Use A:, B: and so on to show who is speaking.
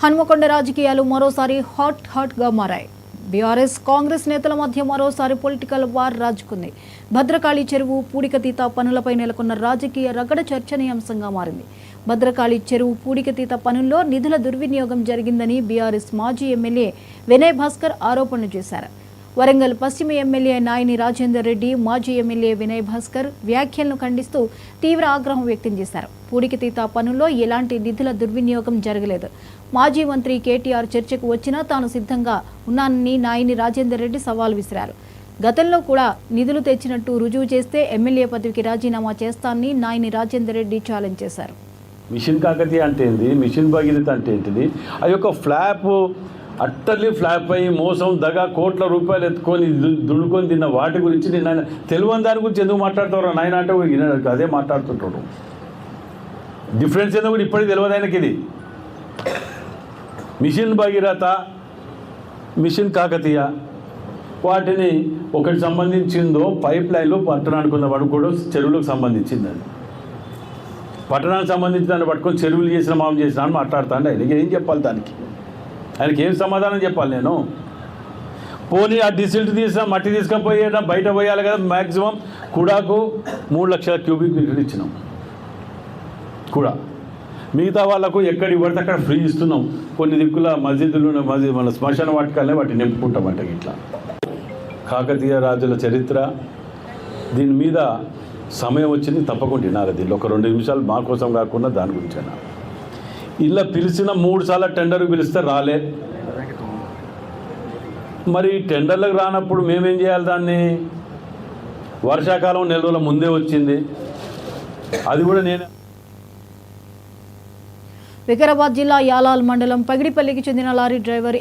A: హన్మకొండ రాజకీయాలు మరోసారి హాట్గా మారాయి. బీఆర్ఎస్ కాంగ్రెస్ నేతల మధ్య మరోసారి పొలిటికల్ వార్ రాజుకుంది. భద్రకాళి చెరువు పూడికతీత పనులపై నెలకొన్న రాజకీయ రగడ చర్చనీయాంశంగా మారింది. భద్రకాళి చెరువు పూడికతీత పనుల్లో నిధుల దుర్వినియోగం జరిగిందని బీఆర్ఎస్ మాజీ ఎమ్మెల్యే వినయ్ భాస్కర్ ఆరోపణలు చేశారు. వరంగల్ పశ్చిమ ఎమ్మెల్యే నాయని రాజేందర్ రెడ్డి మాజీ ఎమ్మెల్యే వినయ్ భాస్కర్ వ్యాఖ్యలను ఖండిస్తూ తీవ్ర ఆగ్రహం వ్యక్తం చేశారు. పూడికతీత పనుల్లో ఎలాంటి నిధుల దుర్వినియోగం జరగలేదు. మాజీ మంత్రి కేటీఆర్ చర్చకు వచ్చినా తాను సిద్ధంగా ఉన్నానని నాయని రాజేందర్ రెడ్డి సవాల్ విసిరారు. గతంలో కూడా నిధులు తెచ్చినట్టు రుజువు చేస్తే ఎమ్మెల్యే పదవికి రాజీనామా చేస్తానని నాయని రాజేందర్ రెడ్డి ఛాలెంజ్ చేశారు.
B: మిషన్ కాకతీయ అంటే ఏంది, మిషన్ భగీరథ అంటే ఏంటిది, ఆ యొక్క ఫ్లాప్ అట్టర్లీ ఫ్లాప్ అయ్యి మోసం దగా కోట్ల రూపాయలు ఎత్తుకొని దున్నుకొని తిన్న వాటి గురించి నేను ఆయన తెలియని దాని గురించి ఎందుకు మాట్లాడుతారు నాయన అంటే అదే మాట్లాడుతుంటాడు. డిఫరెన్స్ ఏందో కూడా ఇప్పటికి తెలియదు ఆయనకి. ఇది మిషన్ భగీరథ, మిషన్ కాకతీయ వాటిని ఒకటి సంబంధించిందో పైప్ లైన్లో పట్టణానికి ఉన్న పడుకోవడం చెరువులకు సంబంధించిందండి. పట్టణానికి సంబంధించిన దాన్ని పట్టుకొని చెరువులు చేసిన మామూలు చేసిన అని మాట్లాడుతాను. ఆయనకి ఏం చెప్పాలి, దానికి ఆయనకి ఏం సమాధానం చెప్పాలి నేను? పోనీ ఆ డిసిల్ట్ తీసిన మట్టి తీసుకొని పోయేట బయట పోయాలి కదా. మ్యాక్సిమం కూడాకు 3 లక్షల క్యూబిక్ మీటర్లు ఇచ్చినాం. కూడా మిగతా వాళ్ళకు ఎక్కడికి పడితే అక్కడ ఫ్రీ ఇస్తున్నాం. కొన్ని దిక్కుల మసీదులు మన శ్మశాన వాటికల్నే వాటిని నింపుకుంటామంట. ఇట్లా కాకతీయ రాజుల చరిత్ర, దీని మీద సమయం వచ్చింది తప్పకుండా వినాలి. దీనిలో ఒక 2 నిమిషాలు మా కోసం కాకుండా దాని గురించేనా. ఇలా పిలిచిన 3 సార్లు టెండర్కి పిలిస్తే రాలే. మరి టెండర్లకు రానప్పుడు మేమేం చేయాలి? దాన్ని వర్షాకాలం 4 రోజుల ముందే వచ్చింది. అది కూడా నేను
A: వికారాబాద్ జిల్లా యాలాల్ మండలం పగిడిపల్లికి చెందిన లారీ డ్రైవర్